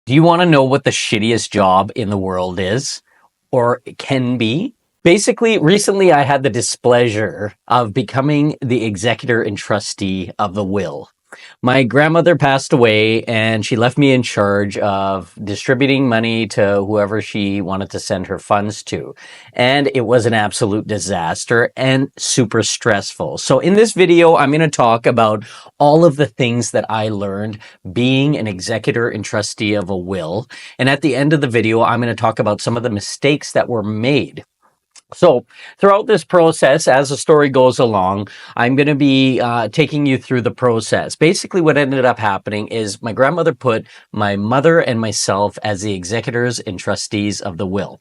Do you want to know what the shittiest job in the world is or it can be? Basically, recently I had the displeasure of becoming the executor and trustee of the will. My grandmother passed away and she left me in charge of distributing money to whoever she wanted to send her funds to. And it was an absolute disaster and super stressful. So in this video, I'm going to talk about all of the things that I learned being an executor and trustee of a will. And at the end of the video, I'm going to talk about some of the mistakes that were made. So throughout this process, as the story goes along, I'm going to be taking you through the process. Basically, what ended up happening is my grandmother put my mother and myself as the executors and trustees of the will.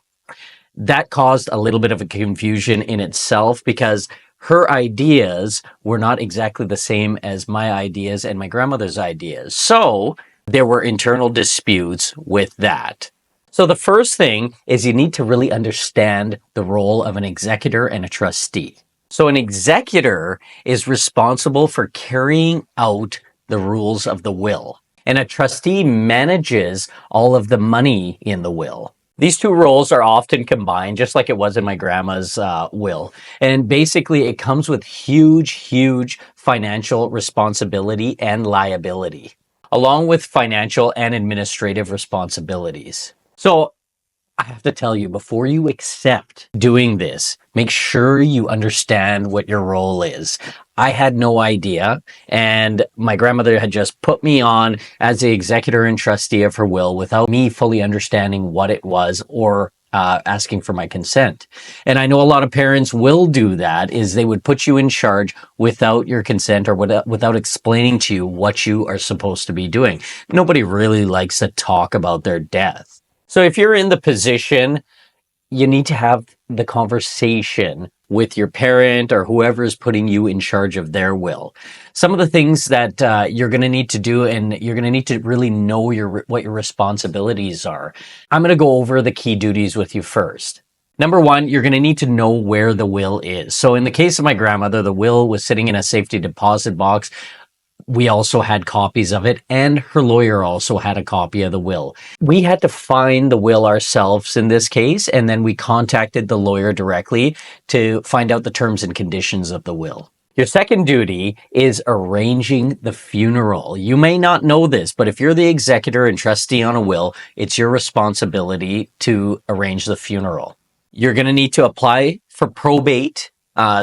That caused a little bit of a confusion in itself because her ideas were not exactly the same as my ideas and my grandmother's ideas. So there were internal disputes with that. So the first thing is you need to really understand the role of an executor and a trustee. So an executor is responsible for carrying out the rules of the will, and a trustee manages all of the money in the will. These two roles are often combined, just like it was in my grandma's will. And basically, it comes with huge financial responsibility and liability, along with financial and administrative responsibilities. So I have to tell you, before you accept doing this, make sure you understand what your role is. I had no idea, and my grandmother had just put me on as the executor and trustee of her will without me fully understanding what it was or asking for my consent. And I know a lot of parents will do that, is they would put you in charge without your consent or without explaining to you what you are supposed to be doing. Nobody really likes to talk about their death. So if you're in the position, you need to have the conversation with your parent or whoever is putting you in charge of their will. Some of the things that you're going to need to do, and you're going to need to really know what your responsibilities are. I'm going to go over the key duties with you first. Number one, you're going to need to know where the will is. So in the case of my grandmother, the will was sitting in a safety deposit box. We also had copies of it, and her lawyer also had a copy of the will. We had to find the will ourselves in this case, and then we contacted the lawyer directly to find out the terms and conditions of the will. Your second duty is arranging the funeral. You may not know this, but if you're the executor and trustee on a will, it's your responsibility to arrange the funeral. You're going to need to apply for probate.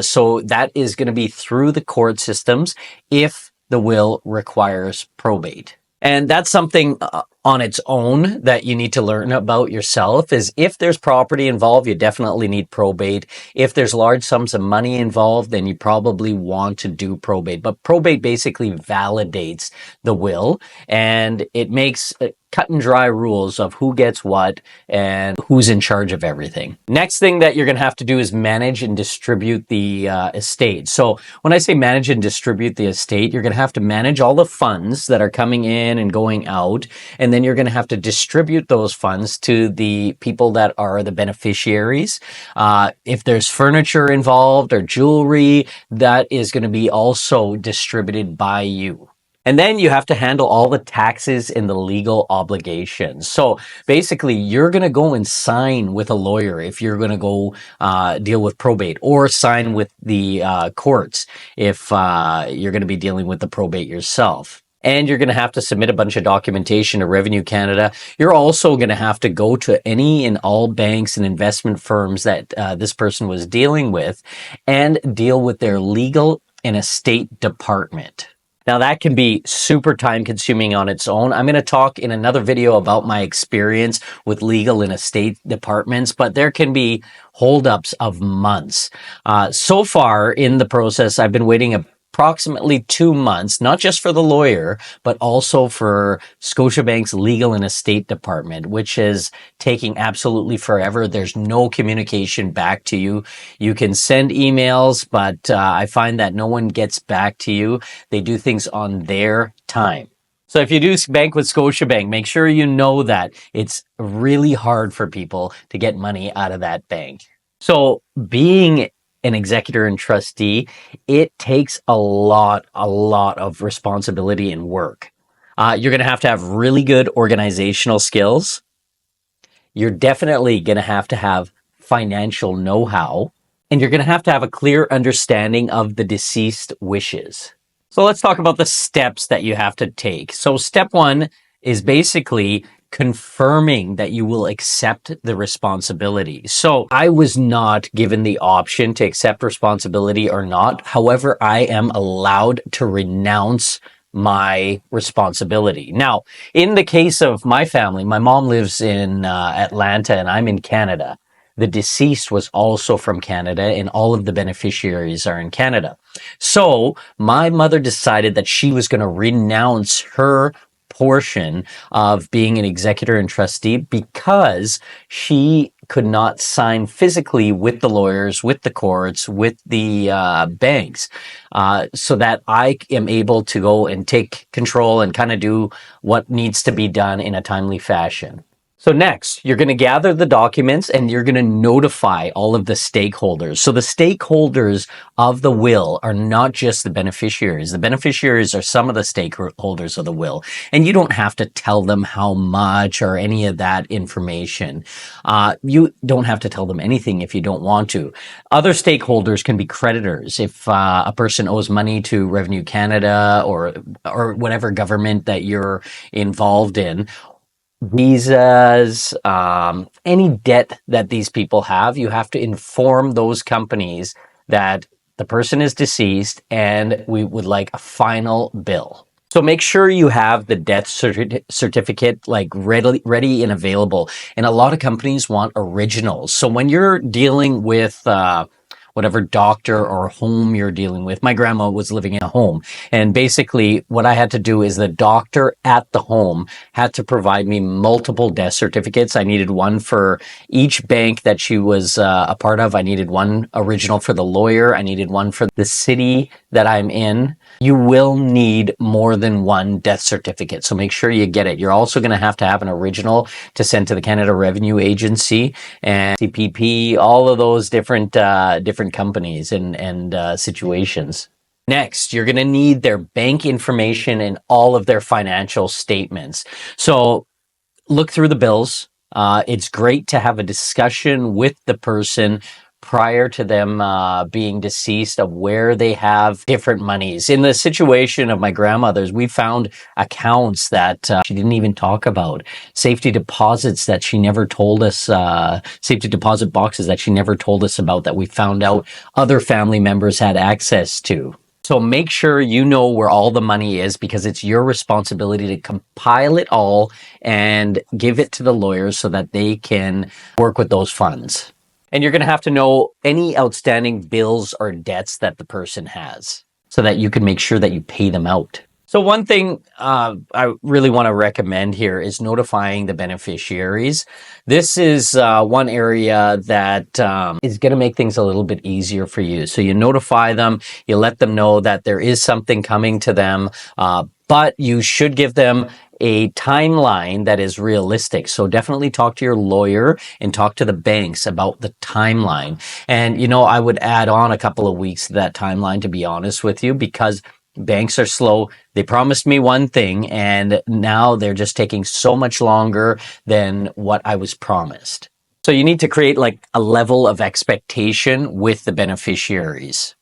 So that is going to be through the court systems if the will requires probate. And that's something on its own that you need to learn about yourself. Is if there's property involved, you definitely need probate. If there's large sums of money involved, then you probably want to do probate. But probate basically validates the will, and it makes cut and dry rules of who gets what and who's in charge of everything. Next thing that you're going to have to do is manage and distribute the estate. So when I say manage and distribute the estate, you're going to have to manage all the funds that are coming in and going out, and then you're going to have to distribute those funds to the people that are the beneficiaries. If there's furniture involved or jewelry, that is going to be also distributed by you. And then you have to handle all the taxes and the legal obligations. So basically, you're going to go and sign with a lawyer if you're going to go deal with probate, or sign with the courts if you're going to be dealing with the probate yourself. And you're going to have to submit a bunch of documentation to Revenue Canada. You're also going to have to go to any and all banks and investment firms that this person was dealing with and deal with their legal and estate department. Now that can be super time consuming on its own. I'm going to talk in another video about my experience with legal and estate departments, but there can be holdups of months. So far in the process, I've been waiting approximately 2 months, not just for the lawyer, but also for Scotiabank's legal and estate department, which is taking absolutely forever. There's no communication back to you. You can send emails, but I find that no one gets back to you. They do things on their time. So if you do bank with Scotiabank, make sure you know that it's really hard for people to get money out of that bank. So being an executor and trustee, it takes a lot of responsibility and work. You're going to have really good organizational skills. You're definitely going to have financial know-how, and you're going to have a clear understanding of the deceased wishes. So let's talk about the steps that you have to take. So step one is basically confirming that you will accept the responsibility. So I was not given the option to accept responsibility or not. However, I am allowed to renounce my responsibility. Now, in the case of my family, my mom lives in Atlanta and I'm in Canada. The deceased was also from Canada and all of the beneficiaries are in Canada. So my mother decided that she was going to renounce her portion of being an executor and trustee because she could not sign physically with the lawyers, with the courts, with the banks, so that I am able to go and take control and kind of do what needs to be done in a timely fashion. So next, you're going to gather the documents and you're going to notify all of the stakeholders. So the stakeholders of the will are not just the beneficiaries. The beneficiaries are some of the stakeholders of the will. And you don't have to tell them how much or any of that information. You don't have to tell them anything if you don't want to. Other stakeholders can be creditors. If a person owes money to Revenue Canada or whatever government that you're involved in, visas, any debt that these people have, you have to inform those companies that the person is deceased and we would like a final bill. So make sure you have the death certificate like ready and available. And a lot of companies want originals. So when you're dealing with whatever doctor or home you're dealing with. My grandma was living in a home. And basically what I had to do is the doctor at the home had to provide me multiple death certificates. I needed one for each bank that she was a part of. I needed one original for the lawyer. I needed one for the city that I'm in. You will need more than one death certificate. So make sure you get it. You're also going to have an original to send to the Canada Revenue Agency and CPP, all of those different companies and situations. Next, you're going to need their bank information and all of their financial statements. So look through the bills. It's great to have a discussion with the person prior to them being deceased of where they have different monies. In the situation of my grandmother's, we found accounts that she didn't even talk about, safety deposits that she never told us, safety deposit boxes that she never told us about that we found out other family members had access to. So make sure you know where all the money is because it's your responsibility to compile it all and give it to the lawyers so that they can work with those funds. And you're going to have to know any outstanding bills or debts that the person has so that you can make sure that you pay them out. So one thing I really want to recommend here is notifying the beneficiaries. This is one area that is going to make things a little bit easier for you. So you notify them, you let them know that there is something coming to them, but you should give them a timeline that is realistic. So definitely talk to your lawyer and talk to the banks about the timeline. And, I would add on a couple of weeks to that timeline, to be honest with you, because banks are slow. They promised me one thing and now they're just taking so much longer than what I was promised. So you need to create like a level of expectation with the beneficiaries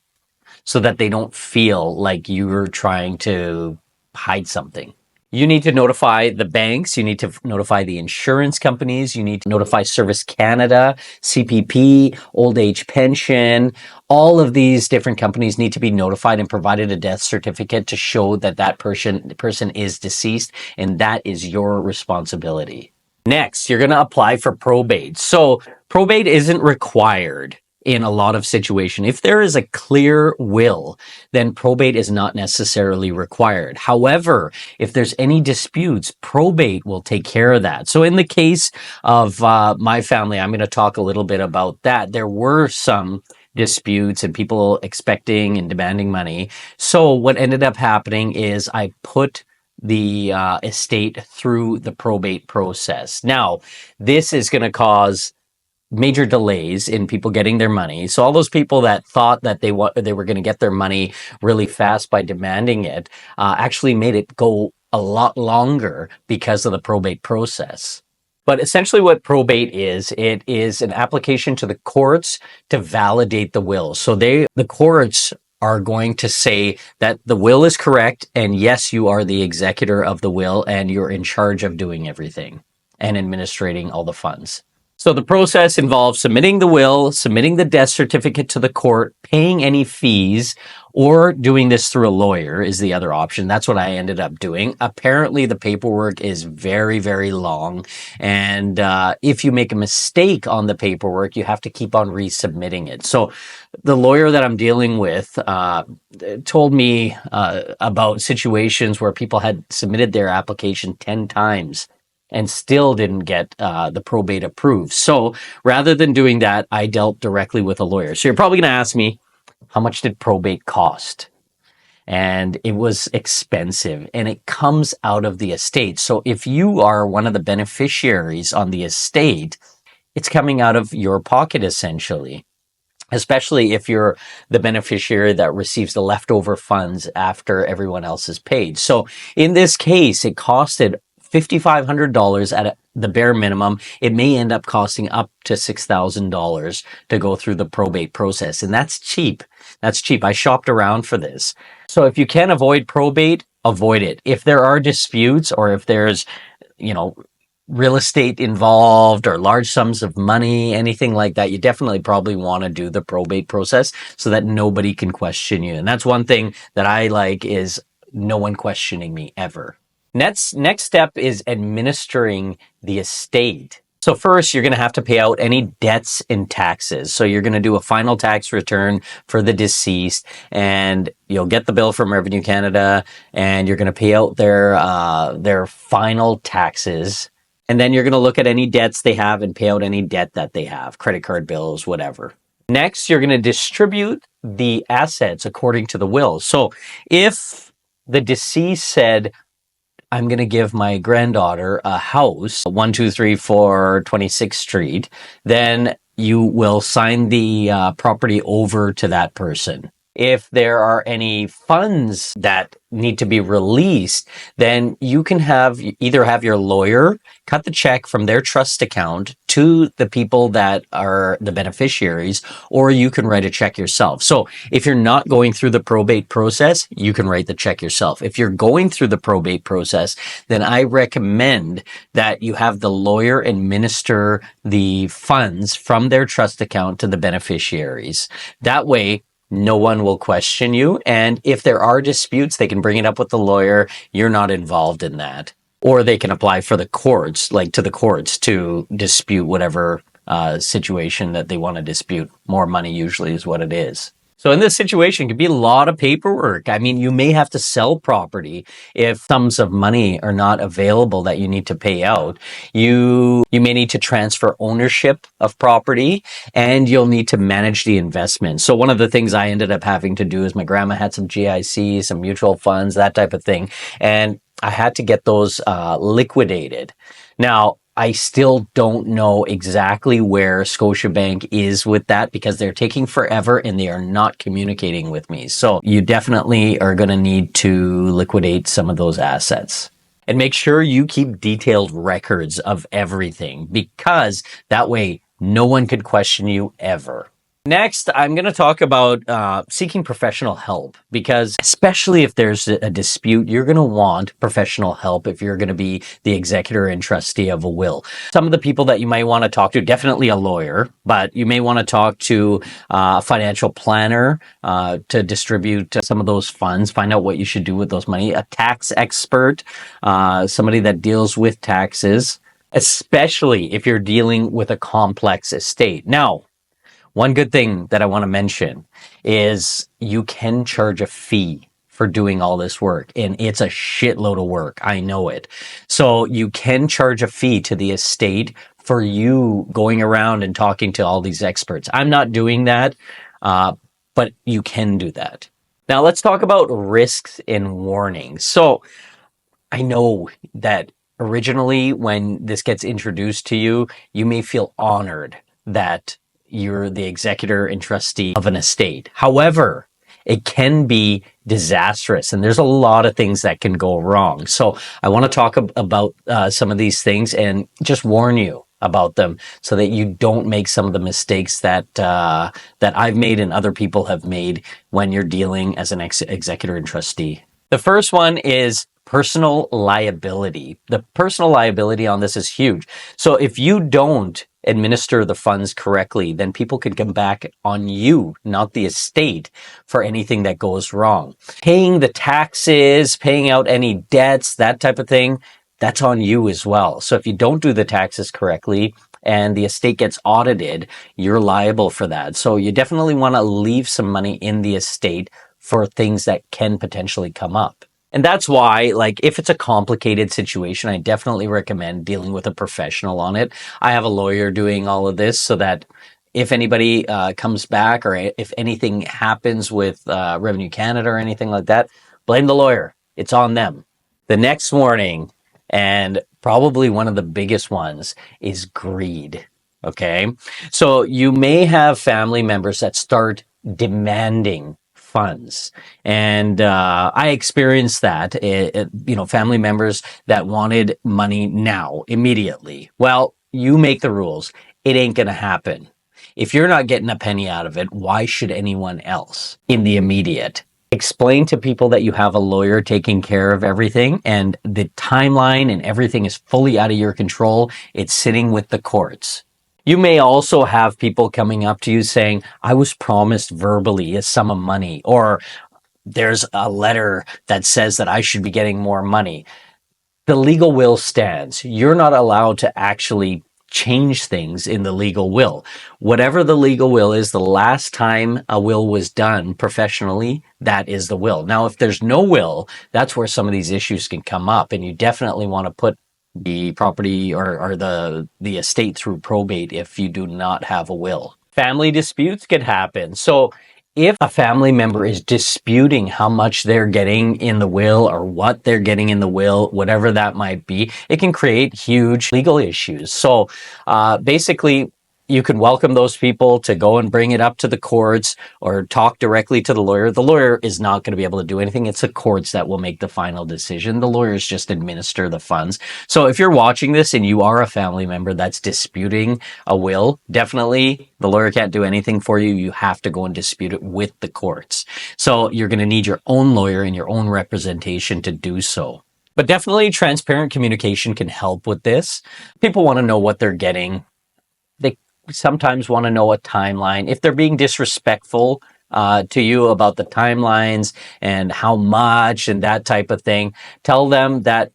so that they don't feel like you're trying to hide something. You need to notify the banks. You need to notify the insurance companies. You need to notify Service Canada, CPP, Old Age Pension. All of these different companies need to be notified and provided a death certificate to show that that person is deceased, and that is your responsibility. Next, you're going to apply for probate. So probate isn't required in a lot of situations. If there is a clear will, then probate is not necessarily required. However, if there's any disputes, probate will take care of that. So in the case of my family, I'm going to talk a little bit about that. There were some disputes and people expecting and demanding money. So what ended up happening is I put the estate through the probate process. Now, this is going to cause major delays in people getting their money. So all those people that thought that they were going to get their money really fast by demanding it actually made it go a lot longer because of the probate process. But essentially what probate is, it is an application to the courts to validate the will. So the courts are going to say that the will is correct, and yes, you are the executor of the will and you're in charge of doing everything and administrating all the funds. So the process involves submitting the will, submitting the death certificate to the court, paying any fees, or doing this through a lawyer is the other option. That's what I ended up doing. Apparently, the paperwork is very, very long. And if you make a mistake on the paperwork, you have to keep on resubmitting it. So the lawyer that I'm dealing with told me about situations where people had submitted their application 10 times and still didn't get the probate approved. So rather than doing that, I dealt directly with a lawyer. So you're probably going to ask me, how much did probate cost? And it was expensive, and it comes out of the estate. So if you are one of the beneficiaries on the estate, it's coming out of your pocket essentially, especially if you're the beneficiary that receives the leftover funds after everyone else is paid. So in this case, it costed $5,500 at the bare minimum. It may end up costing up to $6,000 to go through the probate process. And that's cheap. That's cheap. I shopped around for this. So if you can avoid probate, avoid it. If there are disputes or if there's, real estate involved or large sums of money, anything like that, you definitely probably want to do the probate process so that nobody can question you. And that's one thing that I like is no one questioning me ever. Next step is administering the estate. So first, you're going to have to pay out any debts and taxes. So you're going to do a final tax return for the deceased, and you'll get the bill from Revenue Canada, and you're going to pay out their final taxes. And then you're going to look at any debts they have and pay out any debt that they have, credit card bills, whatever. Next, you're going to distribute the assets according to the will. So if the deceased said, I'm going to give my granddaughter a house, 1234 26th Street, then you will sign the property over to that person. If there are any funds that need to be released, then you can either have your lawyer cut the check from their trust account to the people that are the beneficiaries, or you can write a check yourself. So if you're not going through the probate process, you can write the check yourself. If you're going through the probate process, then I recommend that you have the lawyer administer the funds from their trust account to the beneficiaries. That way, no one will question you. And if there are disputes, they can bring it up with the lawyer. You're not involved in that. Or they can apply for the courts, to the courts to dispute whatever situation that they want to dispute. More money usually is what it is. So in this situation, it could be a lot of paperwork. I mean, you may have to sell property if sums of money are not available that you need to pay out. You may need to transfer ownership of property, and you'll need to manage the investment. So one of the things I ended up having to do is my grandma had some GIC, some mutual funds, that type of thing. And I had to get those liquidated. Now, I still don't know exactly where Scotiabank is with that because they're taking forever and they are not communicating with me. So you definitely are going to need to liquidate some of those assets. And make sure you keep detailed records of everything because that way no one could question you ever. Next, I'm going to talk about seeking professional help because especially if there's a dispute, you're going to want professional help if you're going to be the executor and trustee of a will. Some of the people that you might want to talk to, definitely a lawyer, but you may want to talk to a financial planner to distribute some of those funds, find out what you should do with those money, a tax expert, somebody that deals with taxes, especially if you're dealing with a complex estate. Now, one good thing that I want to mention is you can charge a fee for doing all this work, and it's a shitload of work. I know it. So you can charge a fee to the estate for you going around and talking to all these experts. I'm not doing that, but you can do that. Now let's talk about risks and warnings. So I know that originally when this gets introduced to you, you may feel honored that you're the executor and trustee of an estate. However, it can be disastrous, and there's a lot of things that can go wrong. So I want to talk about some of these things and just warn you about them so that you don't make some of the mistakes that I've made and other people have made when you're dealing as an executor and trustee. The first one is personal liability. The personal liability on this is huge. So if you don't administer the funds correctly, then people could come back on you, not the estate, for anything that goes wrong. Paying the taxes, paying out any debts, that type of thing, that's on you as well. So if you don't do the taxes correctly and the estate gets audited, you're liable for that. So you definitely want to leave some money in the estate for things that can potentially come up. And that's why, like, if it's a complicated situation, I definitely recommend dealing with a professional on it. I have a lawyer doing all of this so that if anybody comes back or if anything happens with Revenue Canada or anything like that, blame the lawyer. It's on them. The next warning, and probably one of the biggest ones, is greed. Okay? So you may have family members that start demanding funds. And I experienced that, family members that wanted money now, immediately. Well, you make the rules. It ain't going to happen. If you're not getting a penny out of it, why should anyone else in the immediate? Explain to people that you have a lawyer taking care of everything and the timeline and everything is fully out of your control. It's sitting with the courts. You may also have people coming up to you saying, I was promised verbally a sum of money, or there's a letter that says that I should be getting more money. The legal will stands. You're not allowed to actually change things in the legal will. Whatever the legal will is, the last time a will was done professionally, that is the will. Now, if there's no will, that's where some of these issues can come up, and you definitely want to put the property or the estate through probate if you do not have a will. Family disputes could happen. So if a family member is disputing how much they're getting in the will or what they're getting in the will, whatever that might be, it can create huge legal issues. So basically, you can welcome those people to go and bring it up to the courts or talk directly to the lawyer. The lawyer is not going to be able to do anything. It's the courts that will make the final decision. The lawyers just administer the funds. So if you're watching this and you are a family member that's disputing a will, definitely the lawyer can't do anything for you. You have to go and dispute it with the courts. So you're going to need your own lawyer and your own representation to do so. But definitely transparent communication can help with this. People want to know what they're getting. They sometimes want to know a timeline. If they're being disrespectful to you about the timelines and how much and that type of thing, tell them that,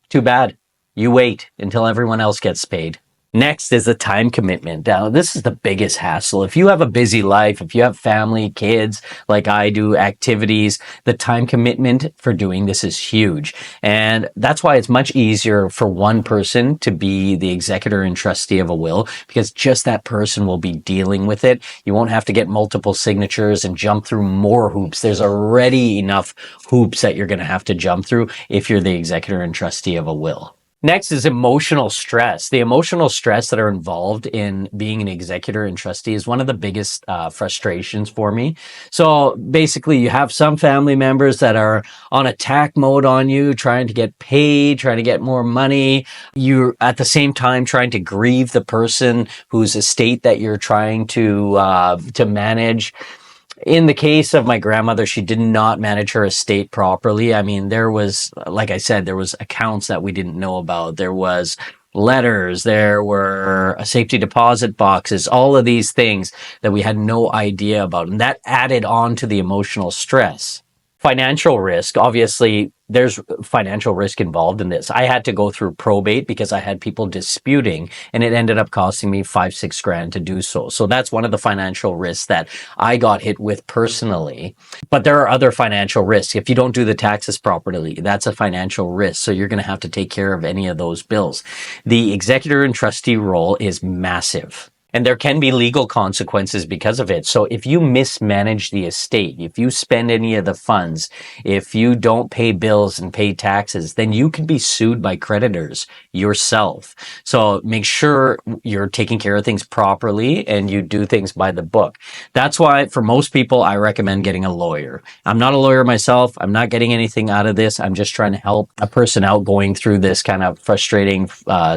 too bad, you wait until everyone else gets paid. Next is the time commitment. Now, this is the biggest hassle. If you have a busy life, if you have family, kids, like I do, activities, the time commitment for doing this is huge. And that's why it's much easier for one person to be the executor and trustee of a will, because just that person will be dealing with it. You won't have to get multiple signatures and jump through more hoops. There's already enough hoops that you're going to have to jump through if you're the executor and trustee of a will. Next is emotional stress. The emotional stress that are involved in being an executor and trustee is one of the biggest frustrations for me. So basically, you have some family members that are on attack mode on you, trying to get paid, trying to get more money. You're at the same time trying to grieve the person whose estate that you're trying to manage. In the case of my grandmother, she did not manage her estate properly. I mean, there was, like I said, there was accounts that we didn't know about. There was letters, there were safety deposit boxes, all of these things that we had no idea about. And that added on to the emotional stress. Financial risk, obviously, there's financial risk involved in this. I had to go through probate because I had people disputing, and it ended up costing me $5,000-6,000 to do so. So that's one of the financial risks that I got hit with personally. But there are other financial risks. If you don't do the taxes properly, that's a financial risk. So you're going to have to take care of any of those bills. The executor and trustee role is massive. And there can be legal consequences because of it. So if you mismanage the estate, if you spend any of the funds, if you don't pay bills and pay taxes, then you can be sued by creditors yourself. So make sure you're taking care of things properly and you do things by the book. That's why for most people, I recommend getting a lawyer. I'm not a lawyer myself. I'm not getting anything out of this. I'm just trying to help a person out going through this kind of frustrating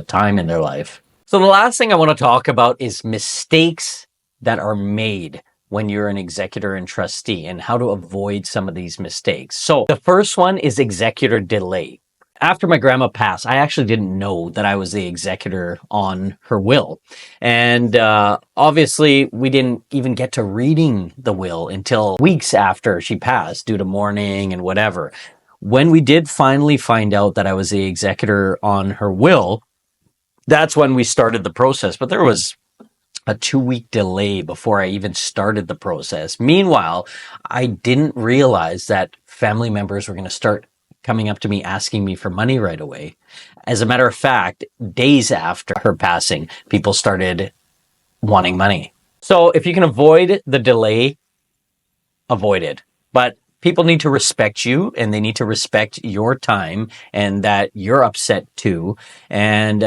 time in their life. So the last thing I want to talk about is mistakes that are made when you're an executor and trustee and how to avoid some of these mistakes. So the first one is executor delay. After my grandma passed, I actually didn't know that I was the executor on her will. And obviously, we didn't even get to reading the will until weeks after she passed due to mourning and whatever. When we did finally find out that I was the executor on her will, that's when we started the process. But there was a 2-week delay before I even started the process. Meanwhile, I didn't realize that family members were going to start coming up to me asking me for money right away. As a matter of fact, days after her passing, people started wanting money. So if you can avoid the delay, avoid it. But people need to respect you and they need to respect your time and that you're upset too. And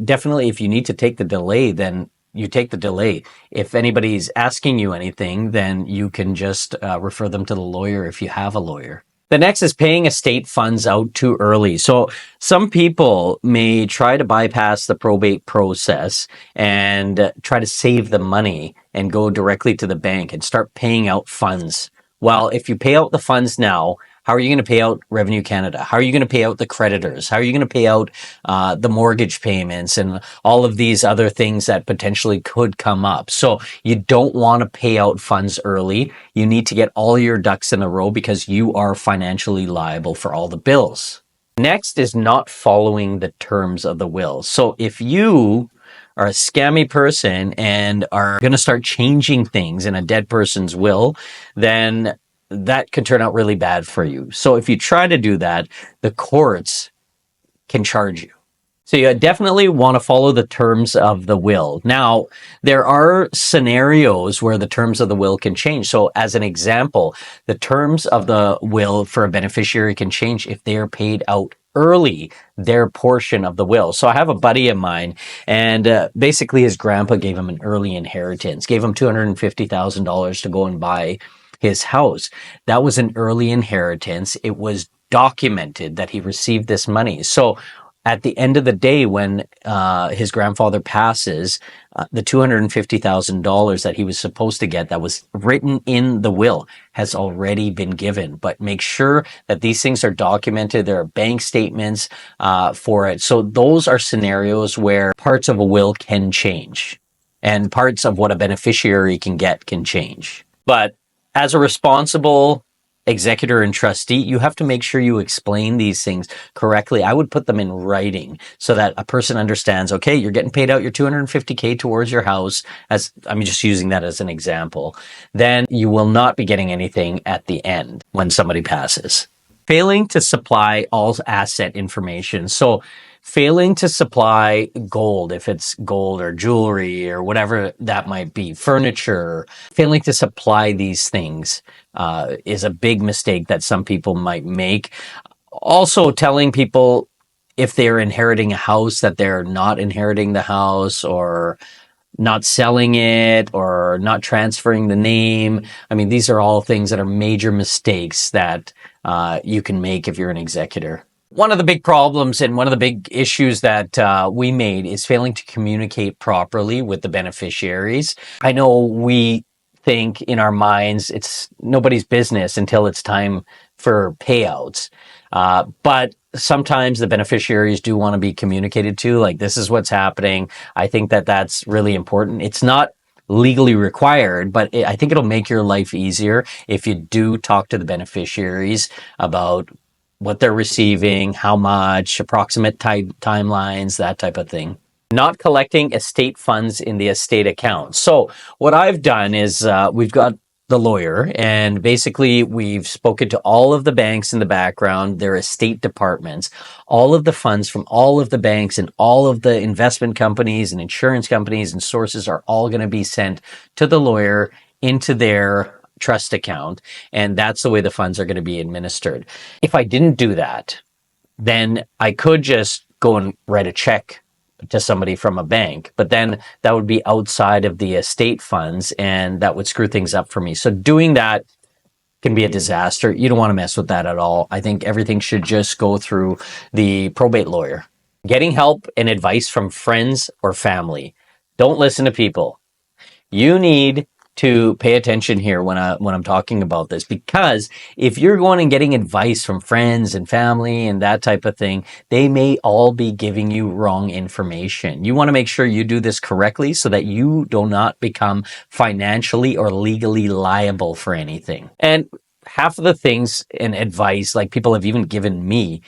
definitely if you need to take the delay, then you take the delay. If anybody's asking you anything, then you can just refer them to the lawyer if you have a lawyer. The next is paying estate funds out too early. So some people may try to bypass the probate process and try to save the money and go directly to the bank and start paying out funds. Well, if you pay out the funds now, how are you going to pay out Revenue Canada? How are you going to pay out the creditors? How are you going to pay out the mortgage payments and all of these other things that potentially could come up? So you don't want to pay out funds early. You need to get all your ducks in a row because you are financially liable for all the bills. Next is not following the terms of the will. So if you are a scammy person and are going to start changing things in a dead person's will, then that could turn out really bad for you. So if you try to do that, the courts can charge you. So you definitely want to follow the terms of the will. Now, there are scenarios where the terms of the will can change. So as an example, the terms of the will for a beneficiary can change if they are paid out early their portion of the will. So I have a buddy of mine, and basically his grandpa gave him an early inheritance, gave him $250,000 to go and buy his house. That was an early inheritance. It was documented that he received this money. So at the end of the day, when his grandfather passes, the $250,000 that he was supposed to get that was written in the will has already been given. But make sure that these things are documented. There are bank statements for it. So those are scenarios where parts of a will can change and parts of what a beneficiary can get can change. But as a responsible executor and trustee, you have to make sure you explain these things correctly. I would put them in writing so that a person understands, okay, you're getting paid out your $250K towards your house, as I'm just using that as an example. Then you will not be getting anything at the end when somebody passes. Failing to supply all asset information. So failing to supply gold, if it's gold or jewelry or whatever that might be, furniture, failing to supply these things is a big mistake that some people might make. Also telling people if they're inheriting a house that they're not inheriting the house, or not selling it, or not transferring the name. I mean, these are all things that are major mistakes that you can make if you're an executor. One of the big problems and one of the big issues that we made is failing to communicate properly with the beneficiaries. I know we think in our minds it's nobody's business until it's time for payouts. But sometimes the beneficiaries do want to be communicated to, like, this is what's happening. I think that that's really important. It's not legally required, but I think it'll make your life easier if you do talk to the beneficiaries about what they're receiving, how much, approximate timelines, that type of thing. Not collecting estate funds in the estate account. So what I've done is we've got the lawyer, and basically we've spoken to all of the banks in the background, their estate departments, all of the funds from all of the banks and all of the investment companies and insurance companies and sources are all going to be sent to the lawyer into their trust account. And that's the way the funds are going to be administered. If I didn't do that, then I could just go and write a check to somebody from a bank, but then that would be outside of the estate funds and that would screw things up for me. So doing that can be a disaster. You don't want to mess with that at all. I think everything should just go through the probate lawyer. Getting help and advice from friends or family. Don't listen to people. You need to pay attention here when I'm talking about this, because if you're going and getting advice from friends and family and that type of thing, they may all be giving you wrong information. You want to make sure you do this correctly so that you do not become financially or legally liable for anything. And half of the things and advice like people have even given me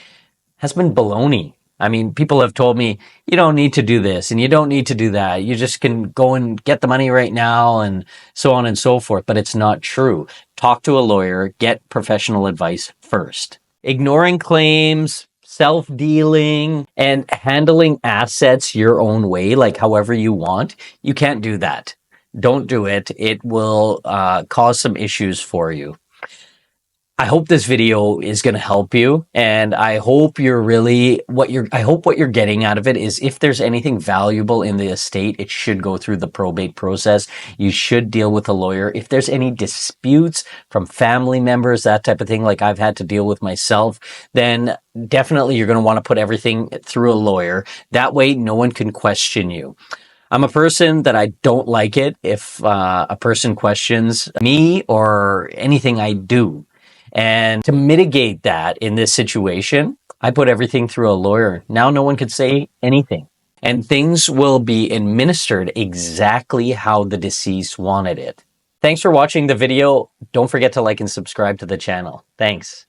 has been baloney. I mean, people have told me, you don't need to do this and you don't need to do that. You just can go and get the money right now and so on and so forth. But it's not true. Talk to a lawyer, get professional advice first. Ignoring claims, self-dealing, and handling assets your own way, like however you want, you can't do that. Don't do it. It will cause some issues for you. I hope this video is going to help you, and I hope I hope what you're getting out of it is if there's anything valuable in the estate, it should go through the probate process. You should deal with a lawyer. If there's any disputes from family members, that type of thing, like I've had to deal with myself, then definitely you're going to want to put everything through a lawyer. That way, no one can question you. I'm a person that I don't like it if a person questions me or anything I do. And to mitigate that in this situation, I put everything through a lawyer. Now no one can say anything. And things will be administered exactly how the deceased wanted it. Thanks for watching the video. Don't forget to like and subscribe to the channel. Thanks.